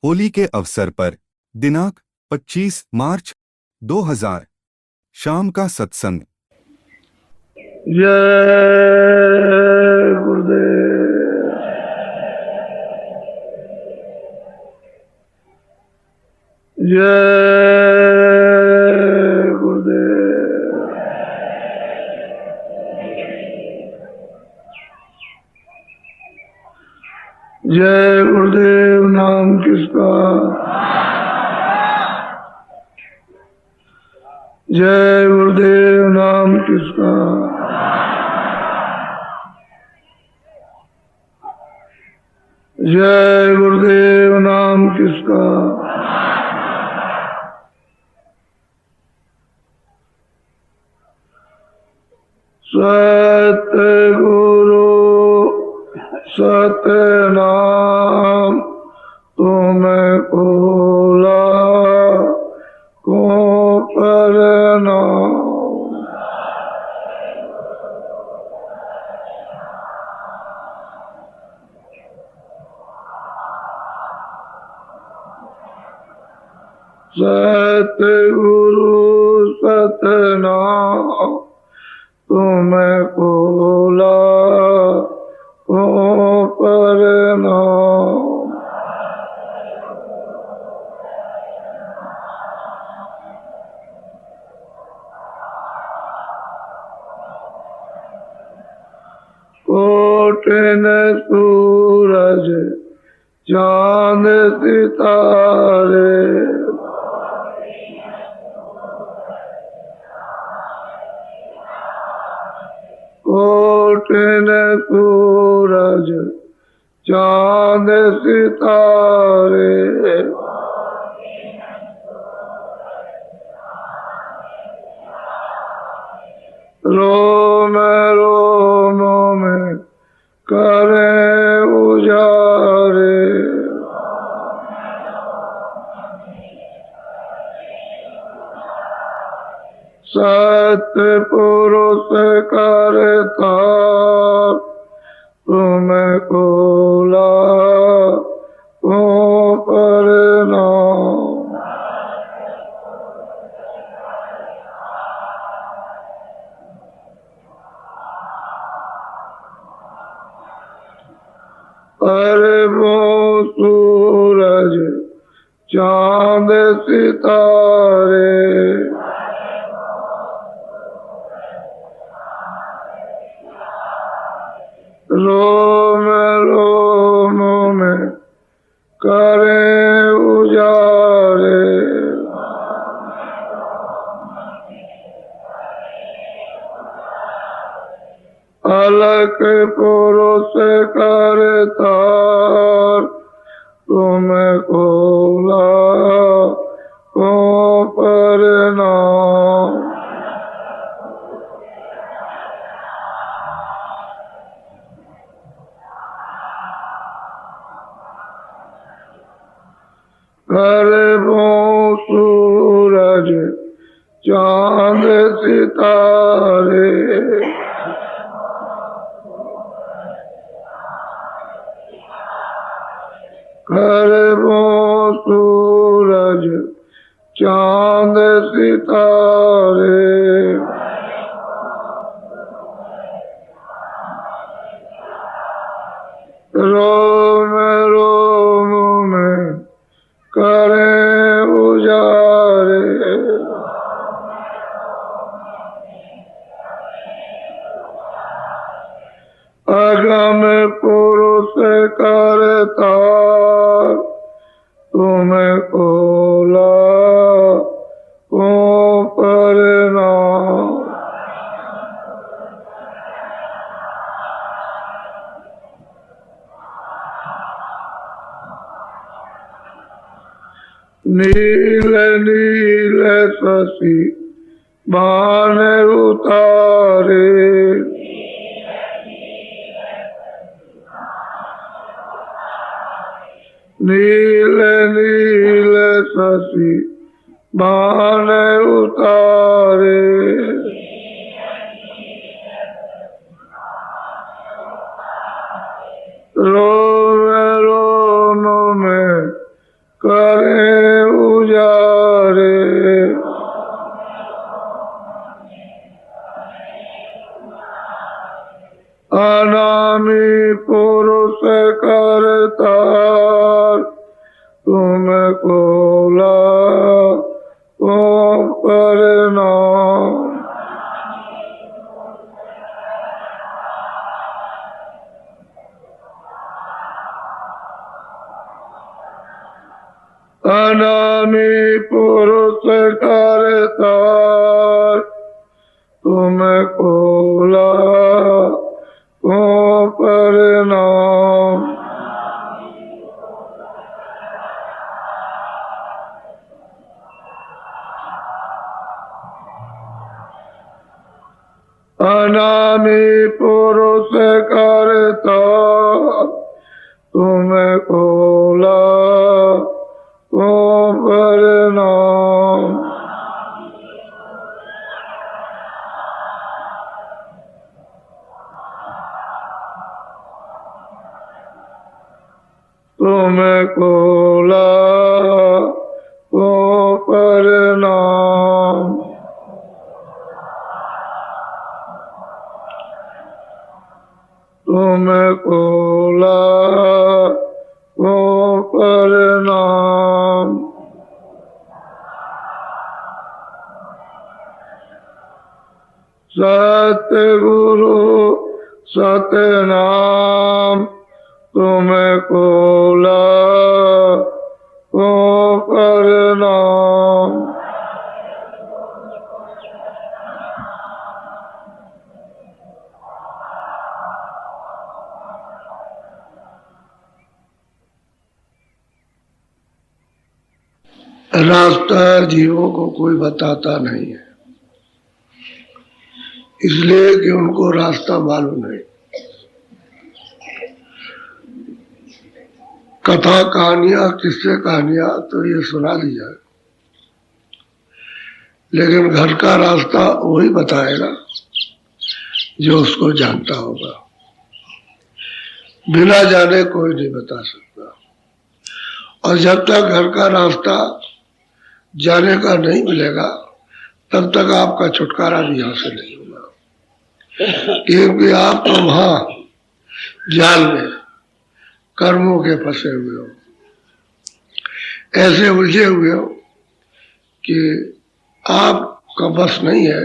होली के अवसर पर दिनांक 25 मार्च 2000 शाम का सत्संग। जय गुरुदेव। जय गुरुदेव। जय गुरुदेव नाम किसका। जय गुरुदेव नाम किसका। जय गुरुदेव नाम किसका। सतगुरु सतनाम तुमको को प्रणाम। सतगुरु सतनाम तुमको को प्रणाम। कोटिन सूरज चांद सितारे कोटिन सूरज चांद सितारे रोम रोम में करे उजारे। सतपुरुष करता तुमको को प्रणाम। अरबों सूरज चांद सितारे रोम रोम में करे उजारे। अलग पुरुष करता तुमको को प्रणाम। अरबों सूरज चांद सितारे अरबों सूरज चांद सितारे रोम रोम में करे उजारे। अगम पुरुष करता तुमको को प्रणाम। नील नील शशि बाण उतारे नील नील शशि बाण उतारे रोम रोम में करे उजारे। अनामी पुरुष करतार तुमको ला तुम करना। अनामी पुरुष करतार तुमको ला तुम करना। अनामी पुरुष करता तुमको ला तुम करना। तुमको ला तुम करना। तुमको ला तुम करना। सतगुरु सतनाम तुमको ला तुम करना। रास्ता जीवों को कोई बताता नहीं है, इसलिए कि उनको रास्ता मालूम नहीं। कथा कहानियां किस्से कहानियां तो ये सुना दी जाए, लेकिन घर का रास्ता वही बताएगा जो उसको जानता होगा। बिना जाने कोई नहीं बता सकता। और जब तक घर का रास्ता जाने का नहीं मिलेगा तब तक आपका छुटकारा भी यहां से नहीं होगा, क्योंकि आप तो वहां जाल में कर्मों के फंसे हुए हो, ऐसे उलझे हुए हो कि आपका बस नहीं है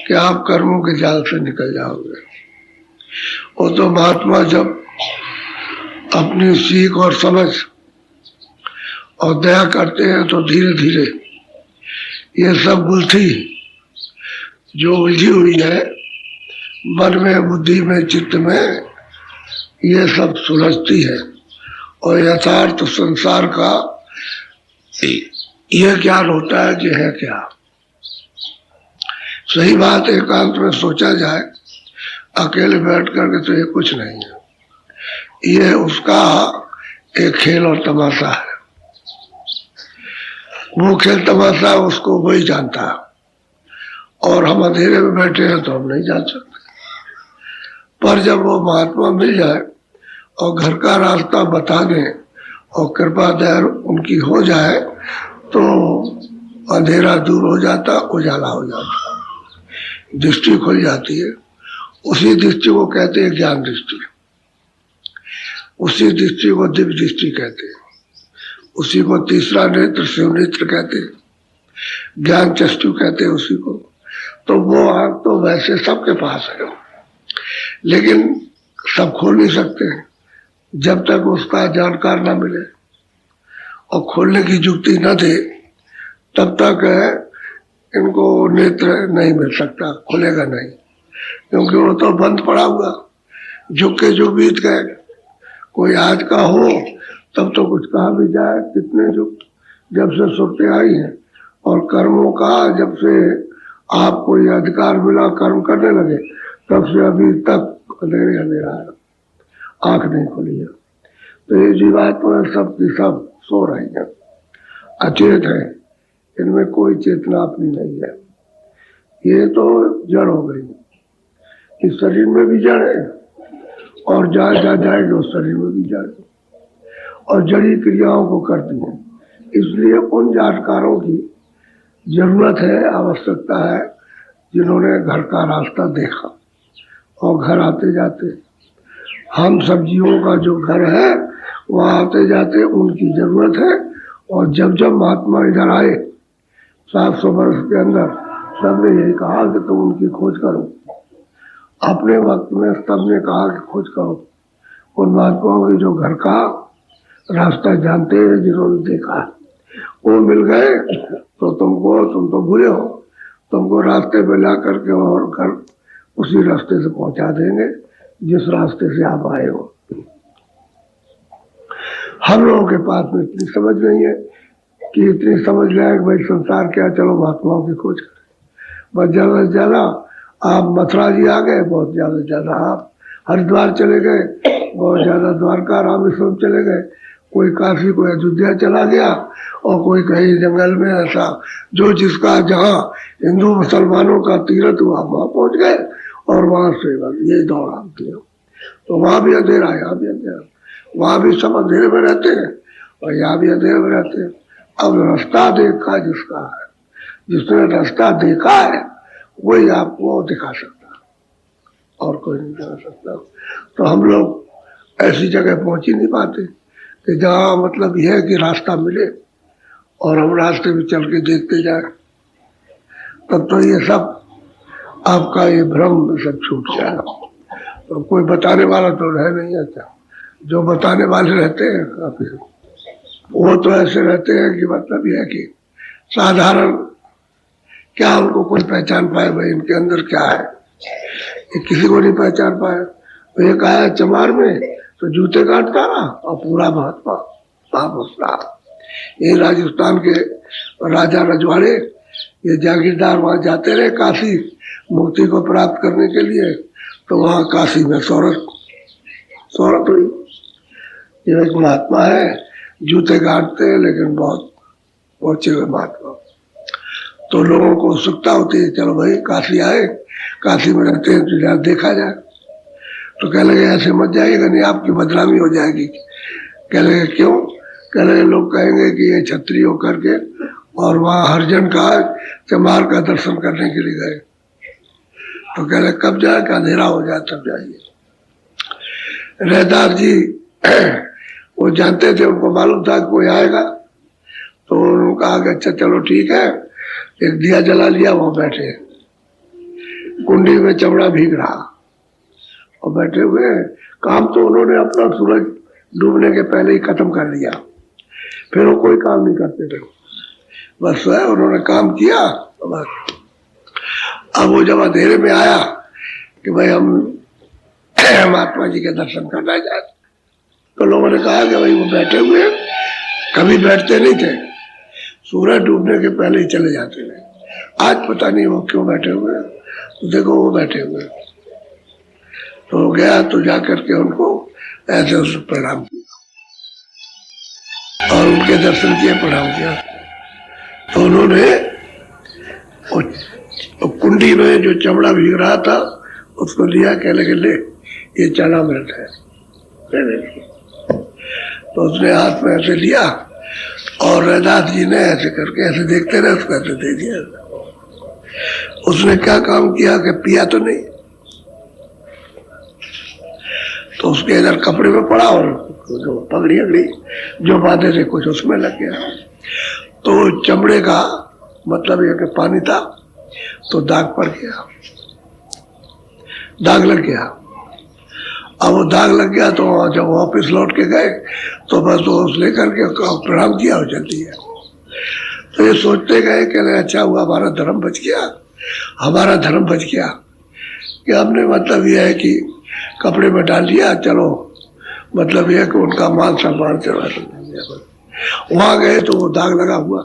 कि आप कर्मों के जाल से निकल जाओगे। वो तो महात्मा जब अपनी सीख और समझ और दया करते हैं तो धीरे धीरे ये सब गुत्थी जो उलझी हुई है मन में, बुद्धि में, चित्त में, ये सब सुलझती है और यथार्थ संसार का यह ज्ञान होता है कि है क्या। सही बात एकांत में सोचा जाए, अकेले बैठ करके तो ये कुछ नहीं है, ये उसका एक खेल और तमाशा है। वो खेल तमाशा उसको वही जानता है और हम अंधेरे में बैठे हैं तो हम नहीं जान सकते। पर जब वो महात्मा मिल जाए और घर का रास्ता बता दें और कृपा दया उनकी हो जाए तो अंधेरा दूर हो जाता, उजाला हो जाता, दृष्टि खुल जाती है। उसी दृष्टि को कहते हैं ज्ञान दृष्टि, उसी दृष्टि को दिव्य दृष्टि कहते हैं, उसी को तीसरा नेत्र शिव नेत्र कहते हैं, ज्ञान चक्षु कहते हैं उसी को। तो वो आंख तो वैसे सबके पास है, लेकिन सब खोल नहीं सकते जब तक उसका जानकार ना मिले और खोलने की युक्ति न दे तब तक इनको नेत्र नहीं मिल सकता, खुलेगा नहीं, क्योंकि वो तो बंद पड़ा हुआ, झुक के जो बीत गए। कोई आज का हो तब तो कुछ कहा भी जाए, कितने जो जब से सुरते आई हैं और कर्मों का जब से आपको ये अधिकार मिला कर्म करने लगे तब से अभी तक अंधेरे अंधेरा है, आंख नहीं खुली है। तो ये जीवात्मा सब की सब सो रही है, अचेत है, इनमें कोई चेतना अपनी नहीं है। ये तो जड़ हो गई, इस शरीर में भी जड़ है और जा जाएगी उस शरीर में भी जड़, और जड़ी क्रियाओं को करती हैं। इसलिए उन जानकारों की जरूरत है, आवश्यकता है, जिन्होंने घर का रास्ता देखा और घर आते जाते, हम सब जीवों का जो घर है वहाँ आते जाते उनकी जरूरत है। और जब जब महात्मा इधर आए 700 वर्ष के अंदर, सबने यही कहा कि तुम उनकी खोज करो। अपने वक्त में सबने कहा कि खोज करो उन महात्माओं की जो घर का रास्ता जानते हैं, जिन्होंने देखा है। वो मिल गए तो तुम तो भूले हो, तुमको रास्ते पे ला करके और घर उसी रास्ते से पहुंचा देंगे जिस रास्ते से आप आए हो। हम लोगों के पास में इतनी समझ नहीं है कि इतनी समझ लाए कि भाई संसार क्या, चलो महात्माओं की खोज करें। बस ज्यादा से ज्यादा आप मथुरा जी आ गए, बहुत ज्यादा से ज्यादा आप हरिद्वार चले गए, बहुत ज्यादा द्वारका रामेश्वरम चले गए, कोई काशी, कोई अयोध्या चला गया, और कोई कहीं जंगल में ऐसा जो जिसका जहाँ हिंदू मुसलमानों का तीर्थ हुआ वहां पहुंच गए और वहां से बस यही दौड़ाते हो। तो वहां भी अंधेरा, यहाँ भी अंधेरा, वहां भी सब अंधेरे में रहते हैं और यहाँ भी अंधेरे में रहते हैं। अब रास्ता देखा जिसका है, जिसने रास्ता देखा है वही आपको दिखा सकता है, और कोई नहीं दिखा सकता। तो हम लोग ऐसी जगह पहुंच ही नहीं पाते कि जहाँ मतलब यह है कि रास्ता मिले और हम रास्ते में चल के देखते जाए, तब तो ये सब आपका ये भ्रम सब छूट जाएगा। तो कोई बताने वाला तो रह नहीं आता। जो बताने वाले रहते हैं काफी, वो तो ऐसे रहते हैं कि मतलब यह है कि साधारण, क्या उनको कोई पहचान पाए भाई इनके अंदर क्या है, ये किसी को नहीं पहचान पाए। तो एक आया चमार में तो जूते काटता रहा और पूरा महात्मा महापुरुषा। ये राजस्थान के राजा रजवाड़े, ये जागीरदार वहां जाते रहे काशी मुक्ति को प्राप्त करने के लिए। तो वहां काशी में शौहरत हुई। ये एक महात्मा है, जूते काटते हैं लेकिन बहुत पहुंचे हुए महात्मा। तो लोगों को उत्सुकता होती है, चलो भाई काशी आए, काशी में रहते हैं तो जरा देखा जाए। तो कह लगे ऐसे मत जाइएगा, नहीं आपकी बदनामी हो जाएगी। कह लगे क्यों? कह लगे लोग कहेंगे कि ये छत्री होकर के और वहाँ हरिजन का चमार का दर्शन करने के लिए गए। तो कह लगे कब जाए, कि अंधेरा हो जाए तब जाइए। रहदार जी वो जानते थे, उनको मालूम था कि कोई आएगा, तो उन्होंने कहा कि अच्छा चलो ठीक है, एक दिया जला लिया, वहां बैठे, कुंडी में चमड़ा भीग रहा और बैठे हुए। काम तो उन्होंने अपना सूरज डूबने के पहले ही खत्म कर लिया, फिर वो कोई काम नहीं करते थे, बस उन्होंने काम किया बस। अब वो जब अंधेरे में आया कि भाई हम महात्मा जी के दर्शन करना जाए, तो लोगों ने कहा कि भाई वो बैठे हुए, कभी बैठते नहीं थे, सूरज डूबने के पहले ही चले जाते थे। आज पता नहीं वो क्यों बैठे हुए, तो देखो वो बैठे हुए। तो गया तो जाकर के उनको ऐसे उस प्रणाम किया और उनके दर्शन किए, प्रणाम किया। तो उन्होंने कुंडी में जो चमड़ा भीग रहा था उसको लिया, कह लगे ले ये चना मृत है। तो उसने हाथ में ऐसे लिया और रैदास जी ने ऐसे करके ऐसे देखते रहे, उसको ऐसे दे दिया। उसने क्या काम किया कि पिया तो नहीं, तो उसके इधर कपड़े में पड़ा और जो पगड़ी अगड़ी जो बांधे थे कुछ उसमें लग गया। तो चमड़े का मतलब यह कि पानी था, तो दाग पड़ गया, दाग लग गया। अब वो दाग लग गया तो जब वापिस लौट के गए तो बस वो लेकर के प्रणाम किया और चल दिया। तो ये सोचते गए कि अच्छा हुआ हमारा धर्म बच गया, हमारा धर्म बच गया कि हमने मतलब यह है कि कपड़े में डाल दिया, चलो मतलब यह कि उनका मान सम्मान चला। वहां गए तो वो दाग लगा हुआ,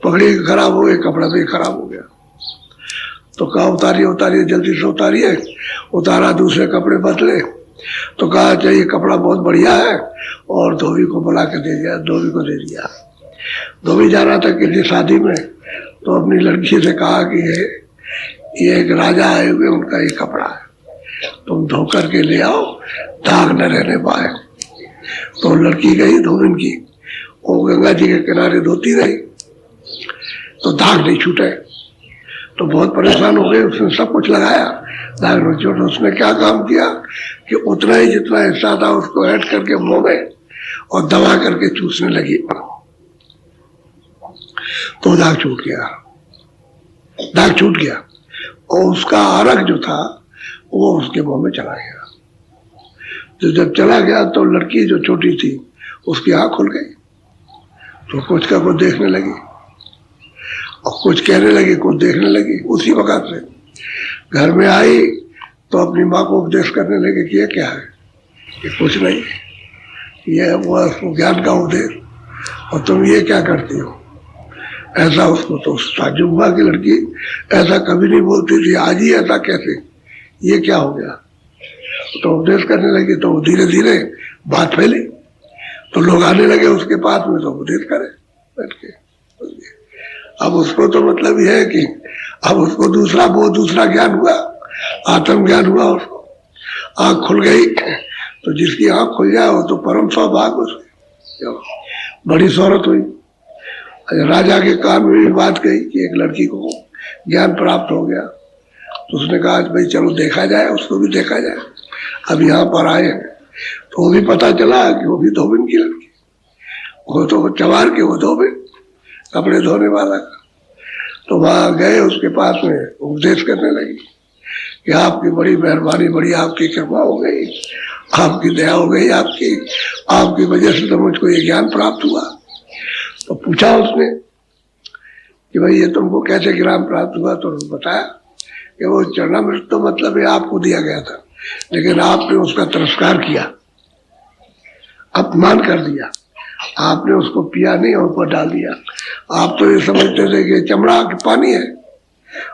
पगड़ी खराब हो गई, कपड़ा भी खराब हो गया। तो कहा उतारिए उतारिए, जल्दी से उतारिए। उतारा, दूसरे कपड़े बदले। तो कहा अच्छा ये कपड़ा बहुत बढ़िया है, और धोबी को बुला के दे दिया, धोबी को दे दिया। धोबी जा रहा था किसी शादी में, तो अपनी लड़की से कहा कि ये एक राजा आए हुए, उनका ये कपड़ा है, तुम धो करके ले आओ, दाग न रहने पाए। तो लड़की गई धोबिन की, वो गंगा जी के किनारे धोती रही, तो दाग नहीं छूटे। तो बहुत परेशान हो गए, उसने सब कुछ लगाया, दाग नहीं छूटे। उसने क्या काम किया कि उतना ही जितना हिस्सा था उसको ऐड करके मुंह में और दबा करके चूसने लगी, तो दाग छूट गया, दाग छूट गया। और उसका अरक जो था वो उसके मुंह में चला गया। तो जब चला गया तो लड़की जो छोटी थी उसकी आंख खुल गई, तो कुछ का कुछ देखने लगी और कुछ कहने लगी, कुछ देखने लगी। उसी वक्त से घर में आई तो अपनी माँ को उपदेश करने लगे कि ये क्या है, ये कुछ नहीं, ये वो ज्ञान का उपदेश, और तुम ये क्या करती हो, ऐसा। उसको तो ताज्जुब हुआ कि लड़की ऐसा कभी नहीं बोलती थी, आज ही ऐसा कैसे, ये क्या हो गया। तो उपदेश करने लगी, तो धीरे धीरे बात फैली, तो लोग आने लगे उसके पास में, तो उपदेश करे बैठ के। अब उसको तो मतलब यह है कि अब उसको दूसरा बहुत दूसरा ज्ञान हुआ, आत्म ज्ञान हुआ, उसको आंख खुल गई। तो जिसकी आंख खुल जाए वो तो परम सौभाग्य, उसकी बड़ी शोहरत हुई। राजा के कान में भी बात गई कि एक लड़की को ज्ञान प्राप्त हो गया। तो उसने कहा भाई चलो देखा जाए, उसको भी देखा जाए। अब यहाँ पर आए तो वो भी पता चला कि वो भी धोबिन की लड़की, वो तो चवार के, वो धोबिन कपड़े धोने वाला का। तो वहां गए, उसके पास में उपदेश करने लगी कि आपकी बड़ी मेहरबानी, बड़ी आपकी कृपा हो गई, आपकी दया हो गई, आपकी वजह से तो मुझको ये ज्ञान प्राप्त हुआ। तो पूछा उसने कि भाई ये तुमको कैसे ज्ञान प्राप्त हुआ, तो बताया कि वो चरणामृत तो मतलब ये आपको दिया गया था, लेकिन आपने उसका तिरस्कार किया, अपमान कर दिया, आपने उसको पिया नहीं और ऊपर डाल दिया। आप तो ये समझते थे कि चमड़ा का पानी है,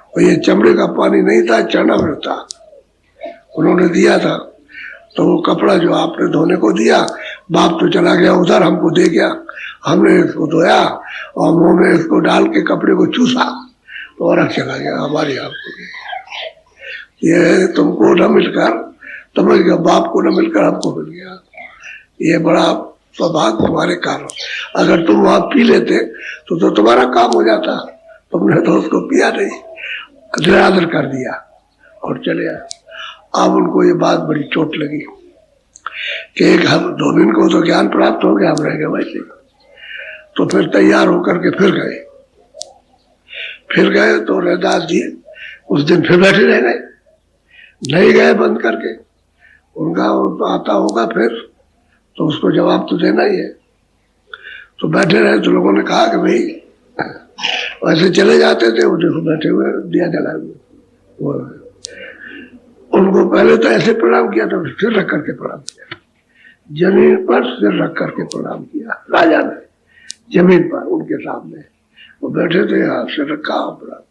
और ये चमड़े का पानी नहीं था, चरणामृत था, उन्होंने दिया था। तो वो कपड़ा जो आपने धोने को दिया, बाप तो चला गया उधर, हमको दे गया, हमने इसको धोया और मुंह में इसको डाल के कपड़े को चूसा, तो और चला गया हमारी आपको। ये तुमको न मिलकर, समझ गया, बाप को न मिलकर हमको मिल गया, ये बड़ा सौभाग्य तुम्हारे कारण। अगर तुम वहां पी लेते तो तुम्हारा काम हो जाता, तुमने तो उसको पिया नहीं, निरादर कर दिया और चले आए। अब उनको ये बात बड़ी चोट लगी कि एक हम धोबिन को तो ज्ञान प्राप्त हो गया, हम रह गए वैसे। तो फिर तैयार होकर के फिर गए तो रैदास जी उस दिन फिर बैठे रह गए, नहीं गए बंद करके। उनका आता होगा फिर तो उसको जवाब तो देना ही है। तो बैठे रहे, तो लोगों ने कहा कि भाई वैसे चले जाते थे, वो देखो बैठे हुए दिया जला हुए। उनको पहले तो ऐसे प्रणाम किया, तो सिर रख करके प्रणाम किया, जमीन पर सिर रख करके प्रणाम किया। राजा ने जमीन पर उनके सामने, वो बैठे थे, हाथ से रखा प्रणाम,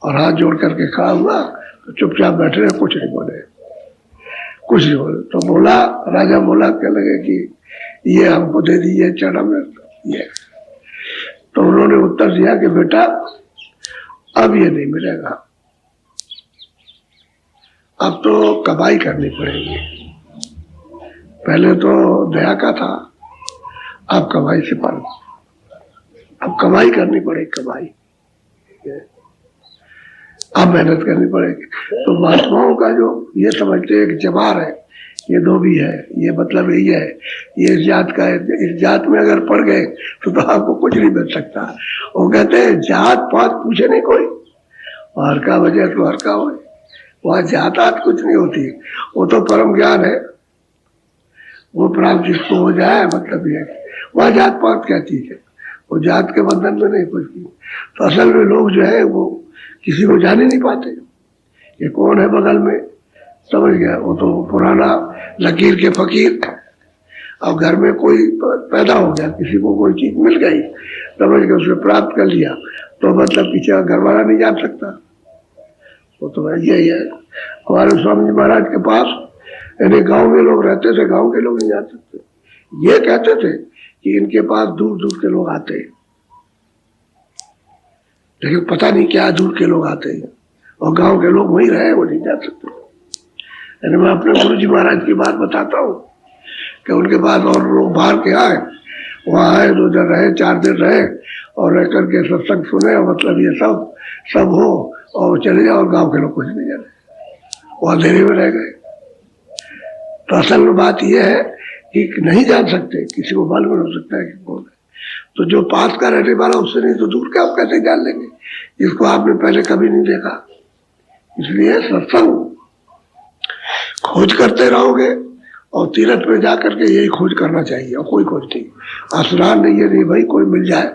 और हाथ जोड़ करके खड़ा हुआ, तो चुपचाप बैठे रहे, कुछ नहीं बोले, कुछ नहीं बोले। तो बोला, राजा बोला, कह लगे कि ये हमको दे दीजिए चरणामृत, ये। तो उन्होंने उत्तर दिया कि बेटा अब ये नहीं मिलेगा, अब तो कमाई करनी पड़ेगी। पहले तो दया का था, अब कमाई से पर, अब कमाई करनी पड़ेगी, कमाई, अब मेहनत करनी पड़ेगी। तो महात्माओं का जो ये समझते हैं कि जवार है, ये धोबी है, ये मतलब यही है, ये इस जात का है, इस जात में अगर पड़ गए तो आपको कुछ नहीं मिल सकता। वो कहते हैं जात पात पूछे नहीं कोई, हर का वजह तो हर का हो, वहां जात आत कुछ नहीं होती, वो तो परम ज्ञान है, वो प्राप्त जिसको हो जाए, मतलब ये वह जात पात क्या चीज है, वो जात के बंधन में नहीं कुछ भी। तो असल में लोग जो है वो किसी को जान ही नहीं पाते, ये कौन है बगल में, समझ गया, वो तो पुराना लकीर के फकीर। अब घर में कोई पैदा हो गया, किसी को कोई चीज मिल गई, समझ गया, उसने प्राप्त कर लिया, तो मतलब पीछे घर वाला नहीं जान सकता, वो तो यही है। हमारे स्वामी जी महाराज के पास यानी गांव में लोग रहते थे, गांव के लोग नहीं जा सकते, ये कहते थे कि इनके पास दूर दूर के लोग आते हैं, लेकिन पता नहीं क्या दूर के लोग आते हैं, और गांव के लोग वहीं रहे, वो नहीं जा सकते। यानी मैं अपने गुरु जी महाराज की बात बताता हूँ कि उनके पास और लोग बाहर के आए, वहाँ आए 2 दिन रहे, 4 दिन रहे और रह करके सत्संग सुने, मतलब ये सब हो और चले जाओ और गांव के लोग कुछ नहीं जाने, वो अंधेरे में रह गए। तो असल में बात यह है कि नहीं जान सकते, किसी को मालूम हो सकता है कि कौन है। तो जो पास का रहने वाला उससे नहीं तो दूर का आप कैसे जान लेंगे जिसको आपने पहले कभी नहीं देखा। इसलिए सत्संग खोज करते रहोगे और तीर्थ में जाकर के यही खोज करना चाहिए और कोई खोज नहीं, आसरान नहीं है, नहीं भाई कोई मिल जाए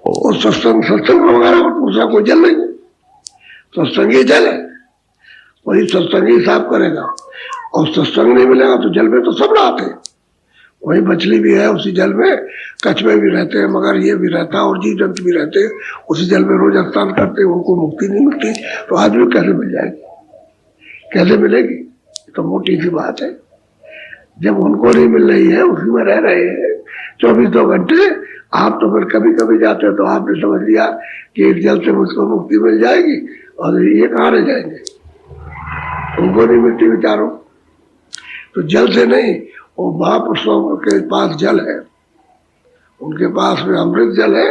और सत्संग वगैरह को दूसरा कोई जल नहीं, सत्संग ही जल है, वही सत्संग ही साफ करेगा। और सत्संग नहीं मिलेगा तो जल में तो सब नहाते हैं, वही मछली भी है उसी जल में, कछुए भी रहते हैं, मगर ये भी रहता है और जीव जंतु भी रहते हैं उसी जल में, रोज स्नान करते हैं, उनको मुक्ति नहीं मिलती तो आदमी कैसे मिल जाएगी, कैसे मिलेगी? तो मोटी सी बात है। जब उनको नहीं मिल रही है, उसी में रह रहे हैं 24 घंटे, आप तो फिर कभी कभी जाते हो तो आपने समझ लिया कि इस जल से मुझको मुक्ति मिल जाएगी और ये कहाँ रह जाएंगे, उनको नहीं मिलती बेचारों। तो जल से नहीं, वो महापुरुषों के पास जल है, उनके पास में अमृत जल है,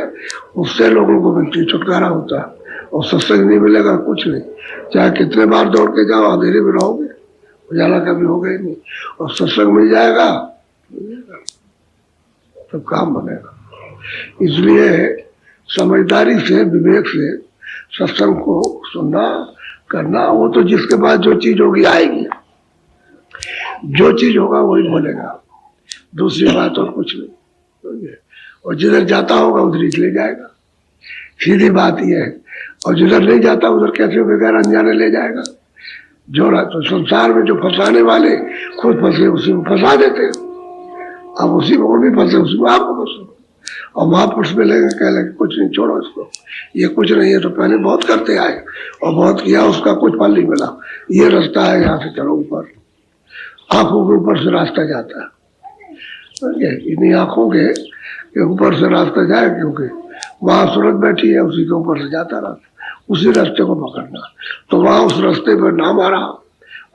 उससे लोगों को मिलती छुटकारा होता है। और सत्संग नहीं मिलेगा कुछ नहीं, चाहे कितने बार दौड़ के जाओ अंधेरे में रहोगे, उजाला कभी होगा ही नहीं। और सत्संग मिल जाएगा तो काम बनेगा। इसलिए समझदारी से, विवेक से सत्संग को सुनना, करना। वो तो जिसके पास जो चीज होगी आएगी, जो चीज होगा वही बोलेगा, दूसरी बात और कुछ नहीं। और जिधर जाता होगा उधर ही ले जाएगा, सीधी बात यह है। और जिधर नहीं जाता उधर कैसे बगैर अनजाने ले जाएगा। जो तो संसार में जो फंसाने वाले खुद फंसे उसी में फंसा देते, अब उसी में वो भी फंसे, उसी में आपको फंसो। और महापुरुष मिलेंगे, कह लगे कुछ नहीं, छोड़ो इसको, ये कुछ नहीं है। तो पहले बहुत करते आए और बहुत किया, उसका कुछ फल नहीं मिला। ये रास्ता है, यहाँ से चलो ऊपर, आंखों के ऊपर से रास्ता जाता है, इन्हीं आंखों के ऊपर से रास्ता जाए, क्योंकि वहां सूरत बैठी है, उसी के ऊपर से जाता रास्ता, उसी रास्ते को पकड़ना। तो वहां उस रास्ते पर नाम आ रहा,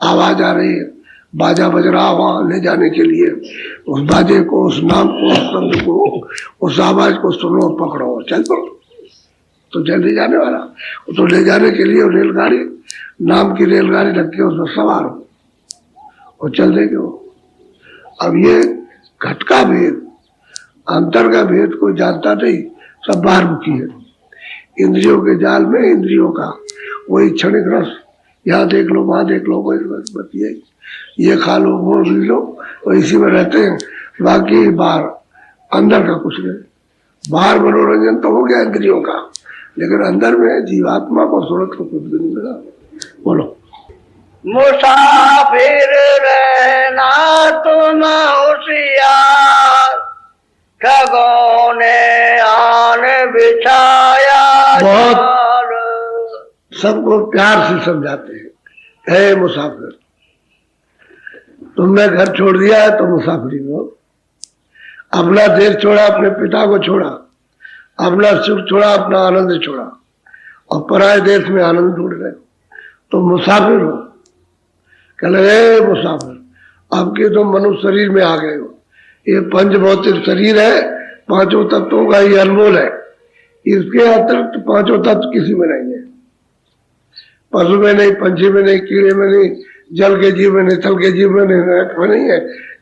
आवाज आ रही है, बाजा बज रहा वहां ले जाने के लिए, उस बाजे को, उस नाम को, उस शब्द को, उस आवाज को सुनो, पकड़ो, चल पड़ो, तो जल्दी जाने वाला। तो ले जाने के लिए रेलगाड़ी, नाम की रेलगाड़ी रख के उसमें सवार हो और चल देंगे वो। अब ये घट का भेद, अंतर का भेद कोई जानता नहीं, सब बाहर मुखी है। इंद्रियों के जाल में इंद्रियों का वही क्षणिक रस, यहाँ देख लो, वहां देख लो, वही बस ये खा लो, वो पी लो, और इसी में रहते हैं। बाकी बाहर अंदर का कुछ नहीं। बाहर मनोरंजन तो हो गया इंद्रियों का, लेकिन अंदर में जीवात्मा को सूरत को कुछ भी नहीं मिला। बोलो। मुसाफिर रहना तुम होशियार, ठगों ने आन बिछाया। बहुत सबको प्यार से समझाते हैं, हे मुसाफिर, तुमने घर छोड़ दिया है तो मुसाफिरी हो। अपना देश छोड़ा, अपने पिता को छोड़ा, अपना सुख छोड़ा, अपना आनंद छोड़ा, और पराये देश में आनंद ढूंढ रहे हो, तो मुसाफिर हो। कह लगे मुसाफिर, आपके तो मनुष्य शरीर में आ गए हो। ये पंच भौतिक शरीर है, 5 तत्वों का ये अनमोल है, इसके अतिरिक्त 5 तत्व किसी में नहीं है। पशु में नहीं, पंछी में नहीं, कीड़े में नहीं, जल के जीव में नहीं, थल के जीव में नहीं, नरक में नहीं है।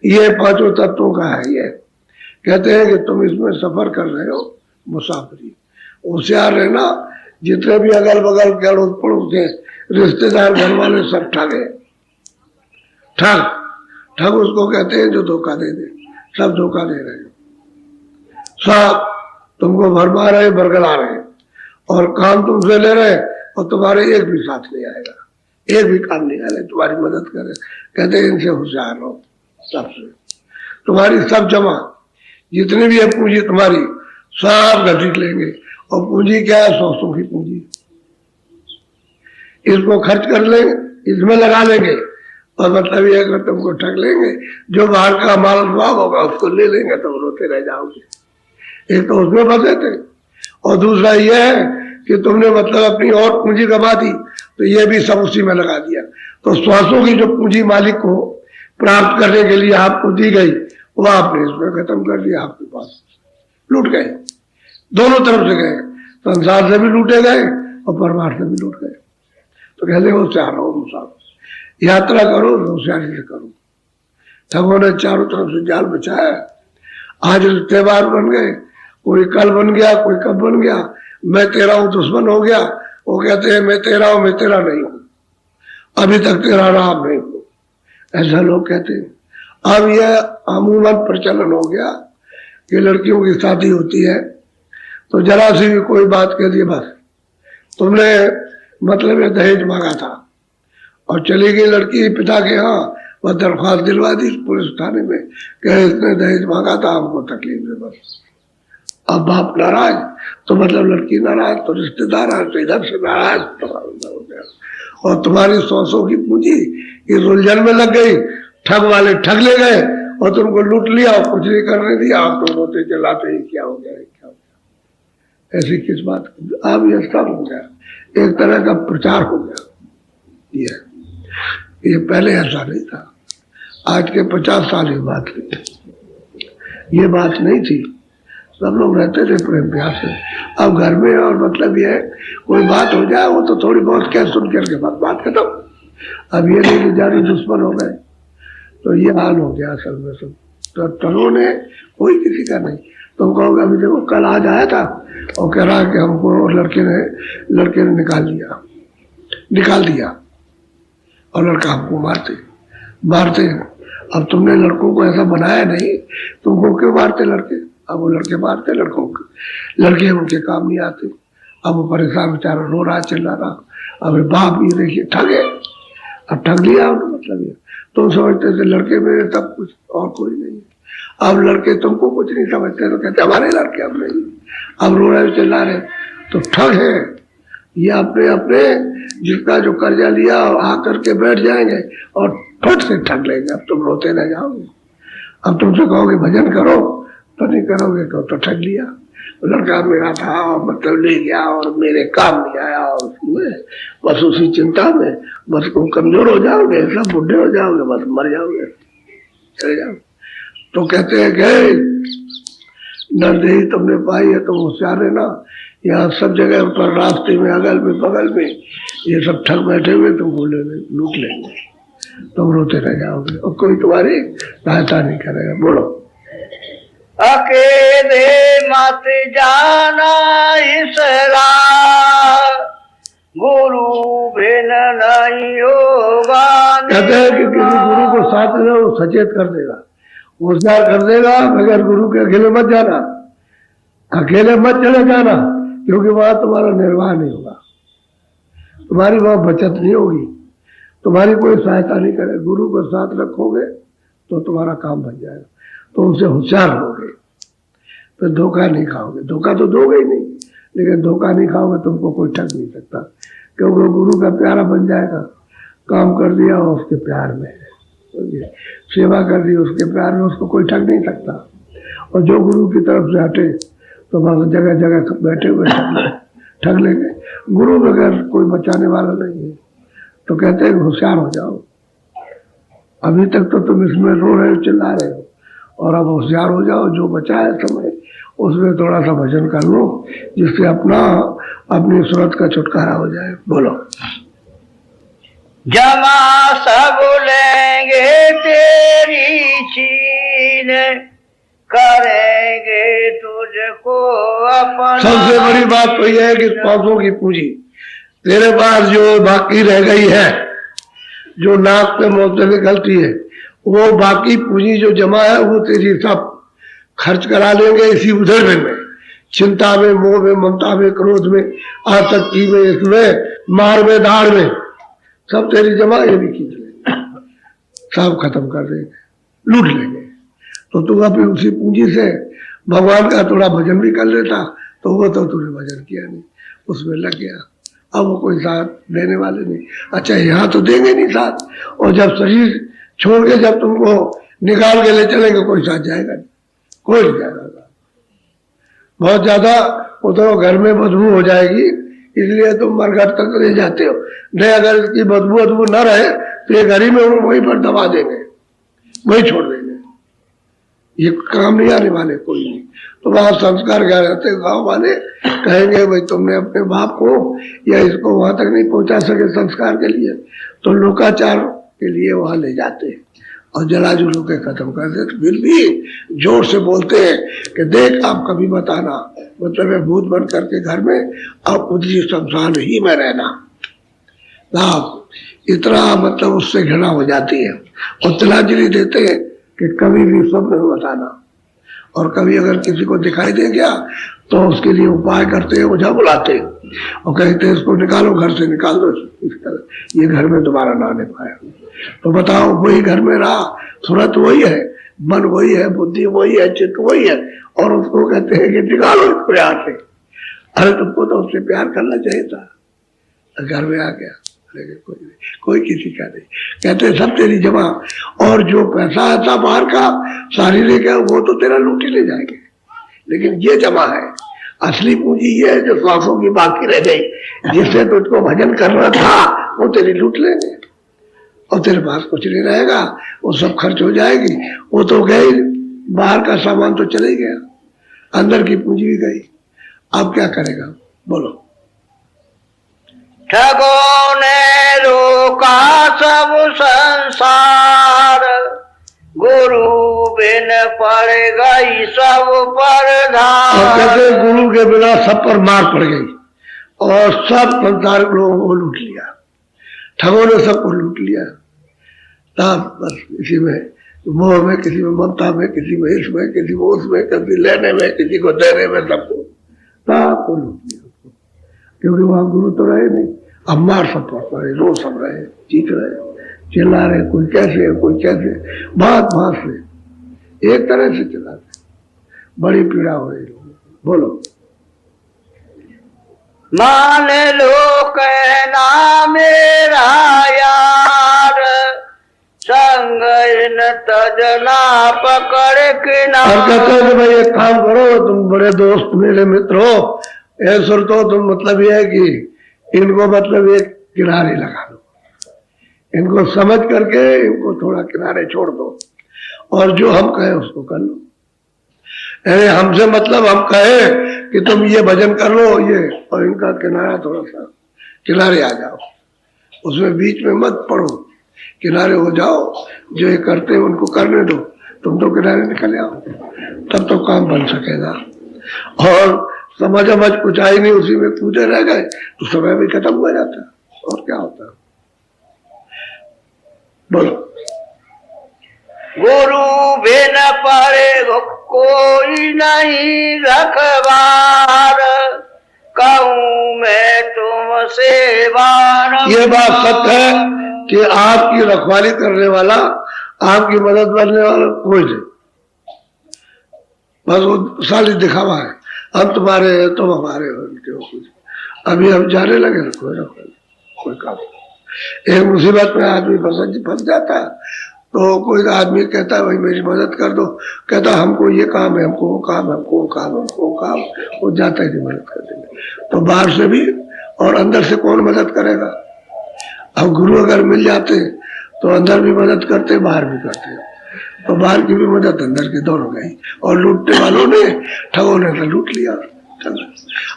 ये 5 तत्वों का है। ये कहते हैं कि तुम इसमें सफर कर रहे हो, मुसाफिरी। होशियार रहना, जितने भी अगल बगल के अड़ोस पड़ोस के रिश्तेदार, घर वाले, सब ठगे। ठग उसको कहते हैं जो धोखा दे दे, सब धोखा दे रहे हैं, सब तुमको भरमा रहे, बरगला रहे, और काम तुमसे ले रहे, और तुम्हारे एक भी साथ नहीं आएगा, एक भी काम नहीं आएगा तुम्हारी मदद करे। कहते हैं इनसे होशियार रहो, सबसे तुम्हारी सब जमा, जितनी भी है पूंजी तुम्हारी, सब घसीट लेंगे। और पूंजी क्या है? 100 की पूंजी, इसको खर्च कर लेंगे, इसमें लगा लेंगे, और मतलब ये अगर तुमको ठग लेंगे, जो बाहर का माल भाव होगा उसको ले लेंगे, तो रोते रह जाओगे। एक तो उसमें फंसे थे, और दूसरा ये है कि तुमने मतलब अपनी और पूंजी कमा दी, तो ये भी सब उसी में लगा दिया। तो 100 की जो पूंजी मालिक को प्राप्त करने के लिए आपको दी गई, वो आपने इसमें खत्म कर दिया, आपके पास लूट गए, दोनों तरफ से गए, संसार से भी लूटे गए और परमार से भी लूट गए। तो कहते होशियार रहो मुसाफिर, यात्रा करो तो होशियारी से करो। ठगों ने चारों तरफ से जाल बिछाया, आज त्योहार बन गए, कोई कल बन गया, कोई कब बन गया, मैं तेरा हूं दुश्मन हो गया, वो कहते हैं मैं तेरा हूं, मैं तेरा नहीं हूं, अभी तक तेरा राम नहीं हूं, ऐसा लोग कहते हैं। अब यह अमूमन प्रचलन हो गया कि लड़कियों की शादी होती है तो जरा सी भी कोई बात कह दी, बस तुमने मतलब ये दहेज मांगा था, और चली गई लड़की पिता के यहाँ, वह दरख्वास्त दिलवा दी पुलिस थाने में कि इसने दहेज मांगा था, हमको तकलीफ है बस। अब बाप नाराज तो मतलब लड़की नाराज, तो रिश्तेदार तो इधर से नाराज, तो और तुम्हारी सौ की पूंजी इस उलझन में लग गई, ठग वाले ठग ले गए और तुमको लूट लिया और कुछ नहीं करने दिया, आप तो रोते चिल्लाते ही क्या हो गया, क्या हो गया, ऐसी किस बात की। अब ये सब हो गया, एक तरह का प्रचार हो गया। ये पहले ऐसा नहीं था, आज के 50 साल की बात थी, ये बात नहीं थी, सब लोग रहते थे प्रेम प्यार से। अब घर में और मतलब ये कोई बात हो जाए वो तो थोड़ी बहुत क्या सुन करके बात खत्म। अब ये नहीं कि जारी दुश्मन हो गए, तो ये हाल हो गया असल में सब। तो टनों ने कोई किसी का नहीं, तुम कहोगे अभी देखो कल आज आया था और कह रहा कि हमको लड़के ने निकाल दिया और लड़का हमको मारते। अब तुमने लड़कों को ऐसा बनाया नहीं, तुमको क्यों मारते लड़के? अब वो लड़के मारते लड़कों को, लड़के उनके काम नहीं आते। अब वो परेशान बेचारा रो रहा चिल्ला रहा, अब बाप ये देखिए ठगे, अब ठग लिया उन्होंने, मतलब ये तुम समझते थे लड़के मेरे सब कुछ और कोई नहीं है। अब लड़के तुमको कुछ नहीं समझते तो कहते हमारे लड़के अब नहीं, अब रो रहे चिल्ला रहे, तो ठग है ये। अपने जिसका जो कर्जा लिया आकर के बैठ जाएंगे और फट से ठग लेंगे। अब तुम रोते रह जाओगे, अब तुमसे कहोगे भजन करो तो नहीं करोगे, तो ठग लिया, लड़का मेरा था और मतलब ले गया और मेरे काम नहीं आया, और उसमें बस उसी चिंता में बस तुम कमजोर हो जाओगे, सब बुढ़े हो जाओगे, बस मर जाओगे, चले जाओ। तो कहते हैं गए नरदेही तुमने पाई है तो होशियार रहना, यहाँ सब जगह पर रास्ते में अगल में बगल में ये सब ठग बैठे हुए तुमको लूट लेंगे, तुम रोते रह जाओगे और कोई तुम्हारी सहायता नहीं करेगा। बोलो अकेले मत जाना इस राह, गुरु बिन नहीं होगा। कहते हैं कि किसी गुरु को साथ में वो सचेत कर देगा, होशियार कर देगा, मगर गुरु के अकेले मत जाना, अकेले मत चले जाना, क्योंकि वहां तुम्हारा निर्वाह नहीं होगा, तुम्हारी वहां बचत नहीं होगी, तुम्हारी कोई सहायता नहीं करे। गुरु को साथ रखोगे तो तुम्हारा काम बन जाएगा, तो उनसे होशियार रहोगे, तो धोखा नहीं खाओगे। धोखा तो दोगे ही नहीं, लेकिन धोखा नहीं खाओगे तुमको कोई ठग नहीं सकता, क्योंकि गुरु का प्यारा बन जाएगा। काम कर दिया और उसके प्यार में, सेवा कर दी उसके प्यार में, उसको कोई ठग नहीं सकता। और जो गुरु की तरफ से हटे तो बस जगह जगह बैठे हुए ठग लेंगे। गुरु बगैर कोई बचाने वाला नहीं है, तो कहते हैं होशियार हो जाओ। अभी तक तो तुम इसमें रो रहे हो चिल्ला रहे हो, और अब होशियार हो जाओ, जो बचा है समय उसमें थोड़ा सा भजन कर लो, जिससे अपनी सूरत का छुटकारा हो जाए। बोलो जमा सब लेंगे तेरी छीन, करेंगे तुझको अपना। सबसे बड़ी बात तो यह है कि 500 की पूंजी तेरे पास जो बाकी रह गई है, जो नाक पे मुंह से निकलती है, वो बाकी पूंजी जो जमा है वो तेरी सब खर्च करा लेंगे इसी उधर में, चिंता में, मोह में, ममता में, क्रोध में, आसक्ति में, इसमें मार में, दाड़ में, सब तेरी जमा ये भी खींच लेंगे, सब खत्म कर देंगे, लूट लेंगे। तो तू अपनी उसी पूंजी से भगवान का थोड़ा भजन भी कर लेता, तो वो तो तूने भजन किया नहीं, उसमें लग गया। अब वो कोई साथ देने वाले नहीं। अच्छा यहाँ तो देंगे नहीं साथ, और जब शरीर छोड़ के जब तुमको निकाल के ले चलेंगे कोई साथ जाएगा नहीं, कोई नहीं जाएगा। बहुत ज्यादा उधर घर में बदबू हो जाएगी, इसलिए तुम मरघट तक ले जाते हो। नहीं, अगर इसकी बदबू न रहे तो ये घर ही में वहीं पर दबा देंगे, वहीं छोड़ देंगे। ये काम नहीं आने वाले कोई नहीं। तो वहां संस्कार क्या रहते, गांव वाले कहेंगे भाई तुमने अपने बाप को या इसको वहां तक नहीं पहुंचा सके संस्कार के लिए, तो लोकाचार के लिए वहां ले जाते हैं और जला जुलू के खत्म कर देते। फिर भी जोर से बोलते हैं कि देख आप कभी मत आना, मतलब है भूत बन करके घर में अब उसी शमशान ही में रहना। आप इतना मतलब उससे घृणा हो जाती है और तिलांजलि देते हैं कि कभी भी स्वप्न में बताना, और कभी अगर किसी को दिखाई दे गया तो उसके लिए उपाय करते हैं, ओझा बुलाते हैं और कहते हैं इसको निकालो, घर से निकाल दो, इस तरह ये घर में दोबारा ना आने पाए। तो बताओ वही घर में रहा, सूरत वही है, मन वही है, बुद्धि वही है, चित्त वही है, और उसको कहते हैं कि निकालो इसको यहाँ से। अरे तुमको तो उससे प्यार करना चाहिए था, घर में आ गया, लेकिन कोई किसी का नहीं। कहते सब तेरी जमा, और जो पैसा आता बाहर का शारीरिक है वो तो तेरा लूट ही ले जाएंगे, लेकिन ये जमा है, असली पूंजी ये है जो श्वासों की बाकी रह गई, जिससे तुझको भजन करना था वो तेरी लूट लेंगे और तेरे पास कुछ नहीं रहेगा, वो सब खर्च हो जाएगी। वो तो गई, बाहर का सामान तो चले गया, अंदर की पूंजी भी गई। अब क्या करेगा बोलो? ठगों ने रोका सब संसार, गुरु बिन पड़ गई सब पर धार। और कहते गुरु के बिना सब पर मार पड़ गई और सब संसार के लोगों को लूट लिया, ठगों ने सबको लूट लिया। तब बस इसी में मोह में, किसी में ममता में, किसी में इसमें, किसी में उसमें, किसी लेने में, किसी को देने में, सबको लूट लिया उसको, क्योंकि वहां गुरु तो रहे नहीं। अब मार सब पड़े, रो सब रहे, चीख रहे, चिल्ला रहे, कोई कैसे कोई कैसे, बात से एक तरह से चिल्लाते, बड़ी पीड़ा हो रही लोगों को। बोलो मान लो कहना मेरा यार, संग इन तजना पकड़ किनार। और कहते हैं कि भाई एक काम करो, तुम बड़े दोस्त मेरे मित्र हो, ऐसा तो तुम मतलब ये है कि इनको मतलब एक किनारे लगा दो, इनको समझ करके इनको थोड़ा किनारे छोड़ दो, और जो हम कहें उसको कर लो। यानी हमसे मतलब हम कहे कि तुम ये भजन कर लो ये, और इनका किनारा थोड़ा सा किनारे आ जाओ, उसमें बीच में मत पड़ो, किनारे हो जाओ। जो ये करते हैं उनको करने दो, तुम तो किनारे निकल आओ, तब तो काम बन सकेगा। और समझ कुछ आई नहीं, उसी में पूजे रह गए तो समय भी खत्म हो जाता है, और क्या होता है बोलो? गुरु बिन पड़े कोई नहीं रखवार, कहूँ मैं तुमसे बार। ये बात सत्य है कि आपकी रखवाली करने वाला, आपकी मदद करने वाला कोई नहीं, बस वो साली दिखावा है, हम तुम्हारे हैं तुम हमारे हो, कुछ अभी हम जाने लगे ना, कोई काम। एक मुसीबत में आदमी फंस जाता है तो कोई आदमी कहता है भाई मेरी मदद कर दो, कहता हमको ये काम है, हमको वो काम है, हमको वो काम, हमको वो काम, वो जाता ही मदद कर देंगे। तो बाहर से भी और अंदर से कौन मदद करेगा? अब गुरु अगर मिल जाते तो अंदर भी मदद करते, बाहर भी करते, तो बाहर की भी मदद, अंदर की, दोनों गई। और लूटने वालों ने, ठगों ने तो लूट लिया,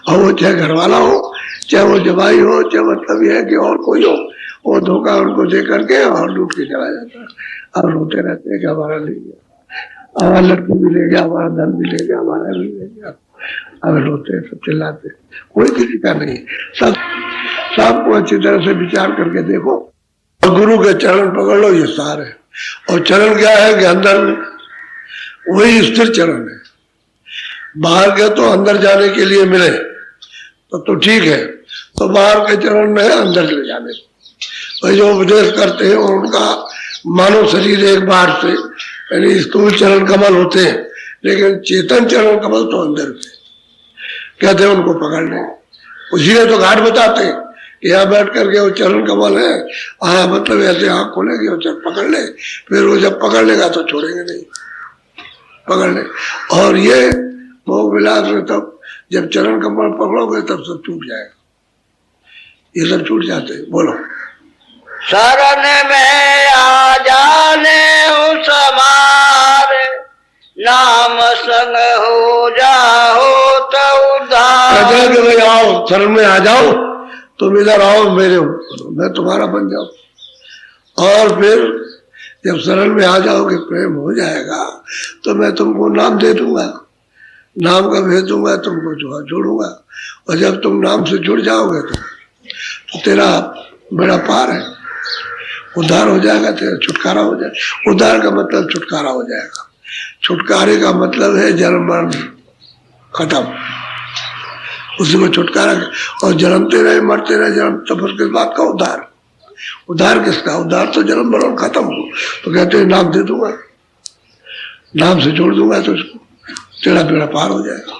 और वो चाहे घर वाला हो, चाहे वो जवाई हो, चाहे मतलब ये है कि और कोई हो, वो धोखा उनको दे करके और लूट के चला जाता है। अब रोते रहते हैं कि हमारा ले गया, हमारा लड़की भी ले गया, हमारा धन भी ले गया, हमारा भी ले गया। अब रोते सब चिल्लाते, कोई किसी का नहीं, सबको अच्छी तरह से विचार करके देखो और गुरु के चरण पकड़ लो, ये सार है। और चरण क्या है कि अंदर वही स्थिर चरण है, बाहर के तो अंदर जाने के लिए मिले तो ठीक है, तो बाहर के चरण में अंदर ले जाने को। जो उपदेश करते हैं और उनका मानव शरीर एक बार से, यानी स्थूल चरण कमल होते हैं, लेकिन चेतन चरण कमल तो अंदर से कहते हैं, उनको पकड़ ले। उसी ने तो घाट बताते हैं कि यहाँ बैठ करके वो चरण कमल है, हाँ मतलब ऐसे आँख खोलेगी और चल पकड़ ले, फिर वो जब पकड़ लेगा तो छोड़ेंगे नहीं, पकड़ ले। और ये भोग विलास में तब जब चरण कमल पकड़ोगे तब सब छूट जाएगा, ये सब छूट जाते हैं। बोलो शरण में आ जाने उस हमारे, नाम संग हो जाओ तो उद्धार। कहते हैं कि भाई आओ शरण में आ जाओ, तुम इधर आओ मेरे ऊपर, मैं तुम्हारा बन जाऊं। और फिर जब शरण में आ जाओगे, प्रेम हो जाएगा, तो मैं तुमको नाम दे दूंगा, नाम का भेज दूंगा, तुमको जोड़ूंगा। और जब तुम नाम से जुड़ जाओगे तो तेरा बड़ा पार है, उद्धार हो जाएगा, तेरा छुटकारा हो जाएगा। उद्धार का मतलब छुटकारा हो जाएगा। छुटकारे का मतलब है जन्म मरण खत्म, उसी को छुटकारा। और जन्मते रहे मरते रहे जन्म, तब उसके बाद का उद्धार। उद्धार किसका? उद्धार तो जन्म मरण खत्म हो। तो कहते हैं नाम दे दूंगा, नाम से जोड़ दूंगा, तो उसको तेरा बेड़ा पार हो जाएगा।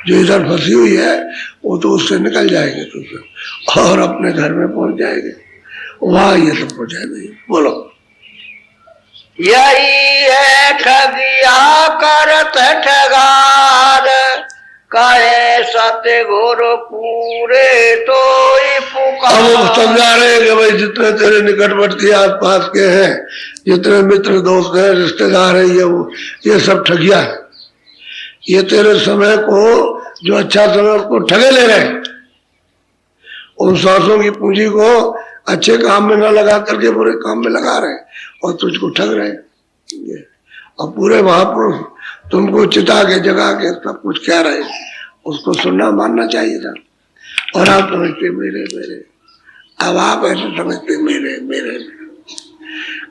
जो इधर फंसी हुई है वो तो उससे निकल जाएंगे तुझसे और अपने घर में पहुंच जाएंगे। वहां ये सब हो जाएगा। बोलो, यही है ठगिया करत ठगार, कहे सत्य गुरु पूरे तो अब वो समझा रहे हैं कि भाई जितने तेरे निकटवर्ती आस पास के हैं, जितने मित्र दोस्त हैं, रिश्तेदार हैं, ये सब ठगिया है। ये तेरे समय को, जो अच्छा समय, उसको ठगे ले रहे हैं। उन सांसों की पूंजी को अच्छे काम में न लगा करके बुरे काम में लगा रहे हैं और तुझको ठग रहे हैं। और पूरे महापुरुष तुमको चिता के जगा के सब कुछ कह रहे हैं, उसको सुनना मानना चाहिए था। और आप समझते मेरे मेरे, अब आप ऐसे समझते मेरे मेरे।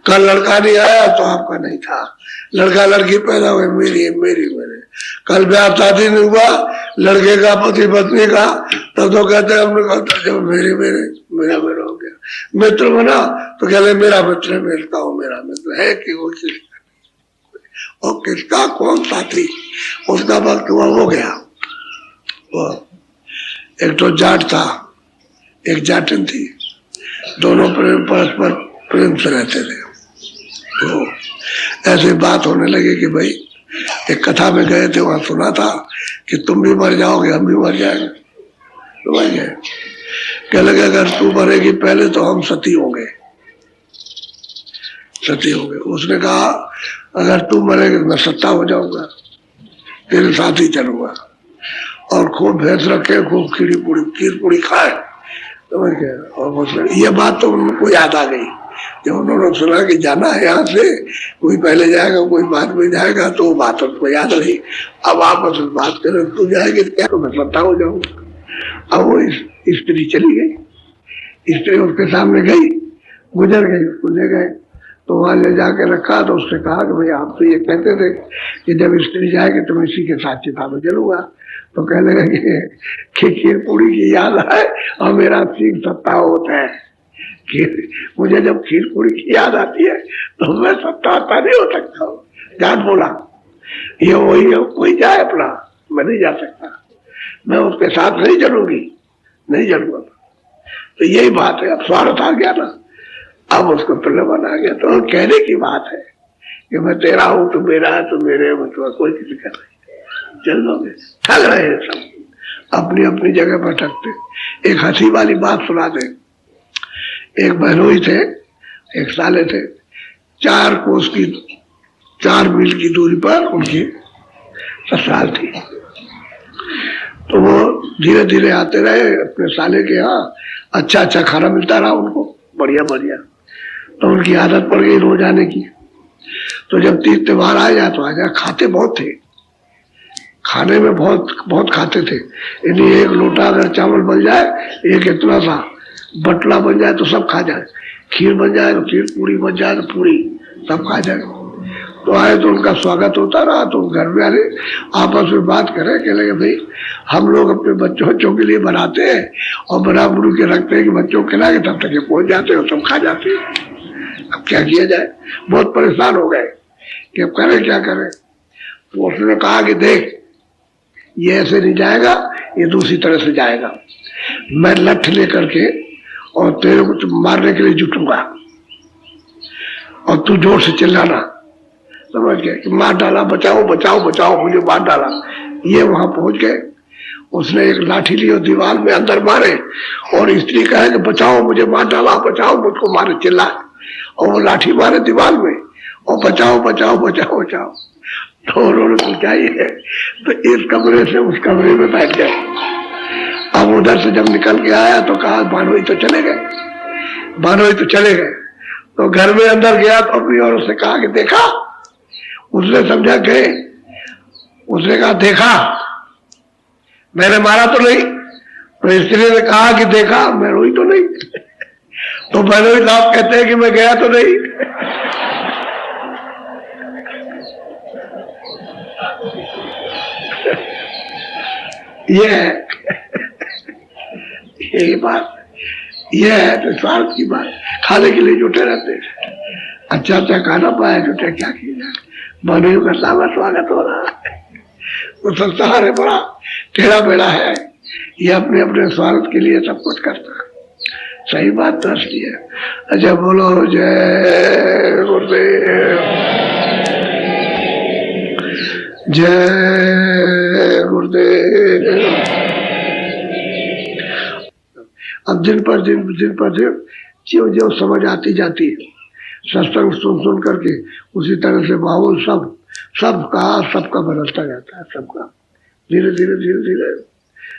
कल लड़का नहीं आया तो आपका नहीं था, लड़का लड़की पैदा हुए मेरी मेरी मेरे। कल ब्याह शादी नहीं हुआ लड़के का पति पत्नी का, तब तो कहते हैं हमने कहा था जब मेरे मेरे मेरा मेरा हो गया। मित्र बना तो कहते मेरा मित्र है, मिलता हूँ मेरा मित्र है कि वो किसका, और किसका कौन साथी, उसका वक्त हुआ हो गया। वो एक तो जाट था, एक जाटन थी, दोनों प्रेम परस्पर प्रेम से रहते थे। तो ऐसे बात होने लगी कि भाई एक कथा में गए थे, वहां सुना था कि तुम भी मर जाओगे, हम भी मर जाएंगे। तो मर गए। कह लगे अगर तू मरेगी पहले तो हम सती होंगे, सती होंगे। उसने कहा अगर तू मरेगी तो मैं सत्ता हो जाऊंगा, तेरे साथ ही चलूंगा। और खूब भैंस रखे, खूब खीर पूरी खाए। समझ गए। और ये बात तो उनको याद आ गई जब उन्होंने सुना कि जाना है यहाँ से, कोई पहले जाएगा कोई बाद में जाएगा, तो बात उनको याद रही। अब आपस में बात करें, तू जाएगी तो क्या, तो मैं सत्ता हो जाऊंगा। अब वो स्त्री चली गई, स्त्री उसके सामने गई, गुजर गई, उसको ले गए। तो वहां ले जाके रखा, तो उससे कहा कि भाई आप तो ये कहते थे कि जब स्त्री जाएगी तो मैं इसी के साथ चिता में जलूंगा। तो कहने लगे कि खीर पूरी की याद आए और मेरा सीख सत्ता होता है। मुझे जब खीर पूरी की याद आती है तो मैं सत्ता नहीं हो सकता हूँ। जाट बोला ये वही है, कोई जाए अपना, मैं नहीं जा सकता, मैं उसके साथ नहीं चलूंगी, नहीं चलूंगा। तो यही बात है। अब स्वार्थ आ गया ना, अब उसको प्रलोभन आ गया। तो कहने की बात है कि मैं तेरा हूं, तू मेरा है, तू मेरे, मतलब कोई किसी का नहीं। चल लोगे, ठग रहे हैं सब, अपनी अपनी जगह पर ठगते। एक हंसी वाली बात सुना दे। एक बहनोई थे, एक साले थे, 4 कोस की 4 मील की दूरी पर उनकी ससुराल थी। तो वो धीरे धीरे आते रहे अपने साले के यहाँ, अच्छा अच्छा खाना मिलता रहा उनको, बढ़िया बढ़िया। तो उनकी आदत पड़ गई रोज आने की। तो जब तीज त्योहार आ जाए तो आ जाए, खाते बहुत थे, खाने में बहुत खाते थे। यानी एक लोटा अगर चावल बन जाए, एक इतना सा बटला बन जाए तो सब खा जाए, खीर बन जाए तो खीर, पूरी बन जाए तो पूरी, सब खा जाए। तो आए तो उनका स्वागत होता रहा। तो घर में आने आपस में बात करें, कह लगे भाई हम लोग अपने बच्चों के लिए बनाते हैं और बना बुरू के रखते हैं कि बच्चों को खिला के तब तक ये पहुंच जाते हैं और सब खा जाते हैं। अब क्या किया जाए, बहुत परेशान हो गए कि अब करें क्या करें। तो उसने कहा कि देख ये ऐसे नहीं जाएगा, ये दूसरी तरह से जाएगा। मैं लठ लेकर के और तेरे को मारने के लिए जुटूंगा और तू जोर से चिल्लाना, समझ गया कि मार डाला, बचाओ बचाओ बचाओ, मुझे मार डाला। ये वहां पहुंच गए, उसने एक लाठी ली और दीवार में अंदर मारे और स्त्री कहे कि बचाओ मुझे मार डाला, बचाओ मुझको मारे, चिल्लाए। और वो लाठी मारे दीवार में और बचाओ बचाओ बचाओ बचाओ। तो उन्होंने पूछा ही है, तो इस कमरे से उस कमरे में बैठ गए। अब उधर से जब निकल के आया तो कहा बानोई तो चले गए, बानोई तो चले गए। तो घर में अंदर गया तो अपनी और उससे कहा कि देखा, उसने समझा गए, उसने कहा देखा मैंने मारा तो नहीं, तो स्त्री ने कहा कि देखा मैं रोई तो नहीं। तो बानोई साहब कहते हैं कि मैं गया तो नहीं। ये है, यही बात, ये है तो स्वार्थ की बात, खाने के लिए जुटे रहते हैं, अच्छा अच्छा खाना पाया जुटे क्या किया जाए, बानोई का स्वागत हो रहा है। तो संसार है बड़ा टेढ़ा बेड़ा है, ये अपने अपने स्वार्थ के लिए सब कुछ करता है। सही बात तो असली है। अच्छा बोलो जय गुरुदेव, जय गुरुदेव। अब दिन पर दिन जो जो समझ आती जाती है, सत्संग सुन करके उसी तरह से माहौल सबका बदलता जाता है, सबका धीरे धीरे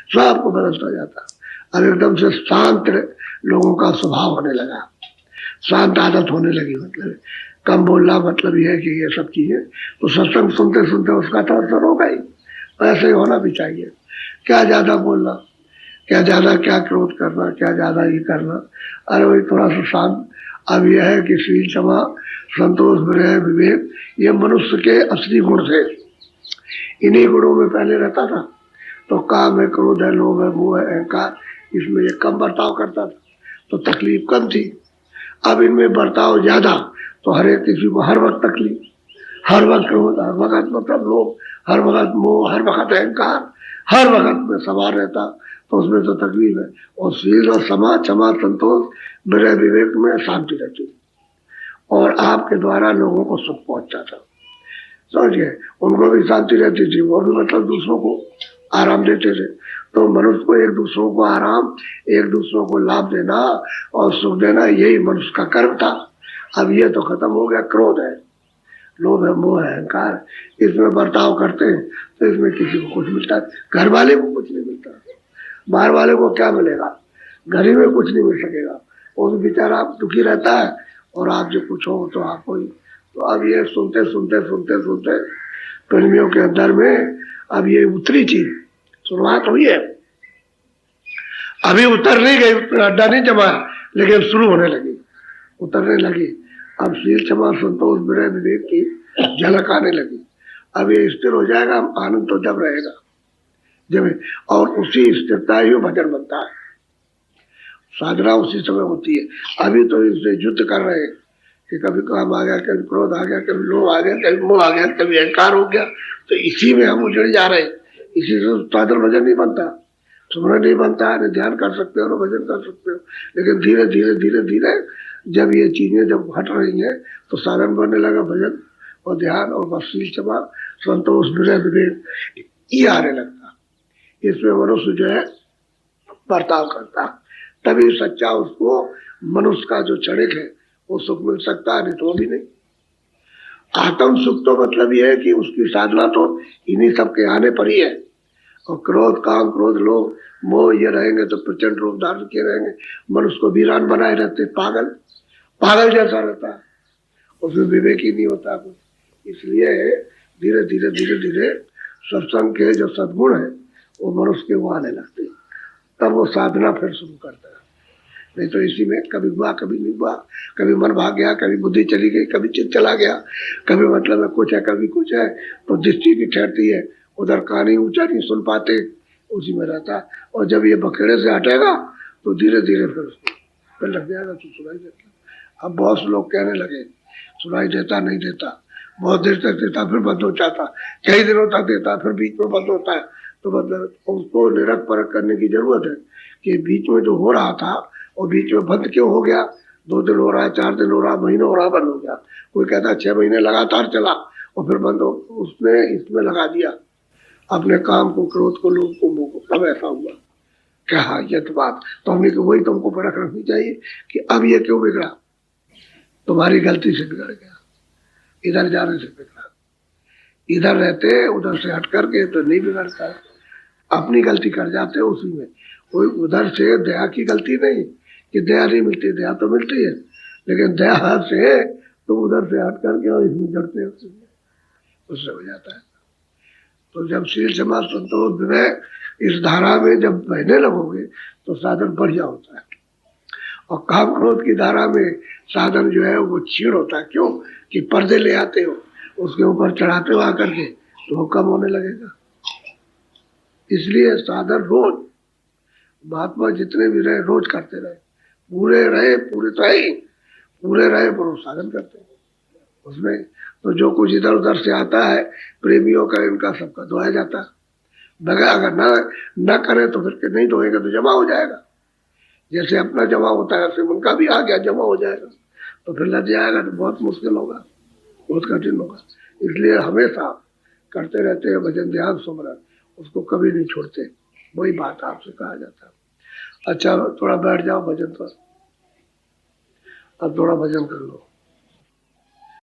सबको बदलता जाता है। और एकदम से शांत लोगों का स्वभाव होने लगा, शांत आदत होने लगी, मतलब कम बोलना, मतलब यह है कि ये सब चीजें तो सत्संग सुनते सुनते उसका तो असर होगा ही, ऐसे ही होना भी चाहिए। क्या ज्यादा बोलना, क्या ज्यादा क्या क्रोध करना, क्या ज्यादा ये करना, अरे वही थोड़ा सा शांत। अब यह है कि शील, क्षमा, संतोष, विनय, विवेक, ये मनुष्य के असली गुण थे। इन्हीं गुणों में पहले रहता था तो काम है, क्रोध है, लोभ है, मोह है, अहंकार, इसमें ये कम बर्ताव करता था तो तकलीफ कम थी। अब इनमें बर्ताव ज्यादा, तो हर एक किसी को हर वक्त तकलीफ, हर वक्त क्रोध, हर वक्त मतलब लोभ, हर वक्त मोह, हर वक्त अहंकार, हर वक्त में सवार रहता, तो उसमें तो तकलीफ है। और शील और क्षमा, संतोष, विनय, विवेक में शांति रहती और आपके द्वारा लोगों को सुख पहुंचता था, समझिए, उनको भी शांति रहती थी, वो भी मतलब दूसरों को आराम देते थे। तो मनुष्य को एक दूसरों को आराम, एक दूसरों को लाभ देना और सुख देना, यही मनुष्य का कर्म था। अब ये तो खत्म हो गया, क्रोध है, लोभ है, मोह है, अहंकार, इसमें बर्ताव करते हैं तो इसमें किसी को कुछ मिलता है, घर वाले को कुछ नहीं मिलता, बाहर वाले को क्या मिलेगा, घर ही में कुछ नहीं मिल सकेगा, वो भी बेचारा दुखी रहता है और आप जो कुछ हो तो आपको ही। तो अब ये सुनते प्रेमियों के अंदर में अब ये उतरी चीज शुरुआत हुई है, अभी उतर नहीं गई, अड्डा नहीं जमा, लेकिन शुरू होने लगी, उतरने लगी। अब शील, क्षमा, संतोष, विनय, विवेक की झलक आने लगी। अब ये स्थिर हो जाएगा, आनंद तो जब रहेगा जब, और उसी स्थिरता ही भजन बनता है, साधना उसी समय होती है। अभी तो इससे युद्ध कर रहे हैं कि कभी काम आ गया, कभी क्रोध आ गया, कभी लोभ आ गया, कभी मोह आ गया, कभी अहंकार हो गया, तो इसी में हम उजड़ जा रहे हैं। इसी से साधन भजन नहीं बनता, सुमरन नहीं बनता है, ध्यान कर सकते हो, भजन कर सकते हो, लेकिन धीरे धीरे जब ये चीजें जब हट रही हैं तो साधन बनने लगा, भजन और ध्यान और बस शील, क्षमा, संतोष, विनय, विवेक ये आने लगता। इसमें मनुष्य जो है बर्ताव करता, तभी सच्चा उसको मनुष्य का जो क्षणिक है वो सुख मिल सकता है, नहीं तो भी नहीं। आत्म सुख तो मतलब ये है कि उसकी साधना तो इन्हीं सबके आने पर ही है। और क्रोध, काम, क्रोध, लोभ, मोह ये रहेंगे तो प्रचंड रूप धारण किए रहेंगे, मनुष्य को वीरान बनाए रहते, पागल जैसा रहता है, उसमें विवेक ही नहीं होता कुछ। इसलिए धीरे धीरे सत्संग के जो सद्गुण है वो मनुष्य के वो आने लगते हैं, तब वो साधना फिर शुरू करता है। नहीं तो इसी में कभी हुआ, कभी नहीं हुआ, कभी मन भाग गया, कभी बुद्धि चली गई, कभी चित्त चला गया, कभी मतलब कुछ है, कभी कुछ है, तो दृष्टि भी ठहरती है, उधर कान ऊंचा नहीं सुन पाते, उसी में रहता। और जब ये बखेड़े से हटेगा तो धीरे धीरे फिर उसको फिर लग जाएगा तो सुनाई देता। अब बहुत से लोग कहने लगे सुनाई देता नहीं देता, बहुत देर तक देता फिर बंद हो जाता, कई दिनों तक देता फिर बीच में बंद होता है। तो मतलब उसको निरख परख करने की जरूरत है कि बीच में जो हो रहा था और बीच में बंद क्यों हो गया, 2 दिन हो रहा है, 4 दिन हो रहा है, महीने हो रहा है, बंद हो गया। कोई कहता 6 महीने लगातार चला और फिर बंद हो, उसने इसमें लगा दिया अपने काम को, क्रोध को, लोभ को, मोह को, तब ऐसा हुआ। क्या हाँ ये तो बात, तो हमने कि वही तुमको परख रखनी चाहिए कि अब ये क्यों बिगड़ा, तुम्हारी गलती से बिगड़ गया, इधर जाने से बिगड़ा, इधर रहते उधर से हट करके तो नहीं बिगड़ता है। अपनी गलती कर जाते हो उसी में। कोई उधर से दया की गलती नहीं कि दया नहीं मिलती, दया तो मिलती है, लेकिन दया से तुम उधर से हट करके और इसमें जड़ते हो, उससे हो जाता है। तो जब शील समाज संतोष विनय इस धारा में जब बहने लगोगे तो साधन बढ़िया होता है। और काम क्रोध की धारा में साधन जो है वो क्षीण होता है। क्यों? कि पर्दे ले आते हो, उसके ऊपर चढ़ाते हो आकर के, तो वो कम होने लगेगा। इसलिए साधन रोज महात्मा जितने भी रहे रोज करते रहे, पूरे रहे, पूरे तो ही पूरे रहे पर वो साधन करते हैं उसमें। तो जो कुछ इधर उधर से आता है प्रेमियों का इनका सबका धोया जाता है। बगैर अगर न करे तो फिर नहीं धोएगा तो जमा हो जाएगा। जैसे अपना जमा होता है वैसे उनका भी आ गया, जमा हो जाएगा, तो फिर लग जाएगा तो बहुत मुश्किल होगा, बहुत कठिन होगा। इसलिए हमेशा करते रहते हैं भजन ध्यान सुमरन, उसको कभी नहीं छोड़ते। वही बात आपसे कहा जाता है। अच्छा थोड़ा बैठ जाओ भजन पर, अब थोड़ा भजन कर लो।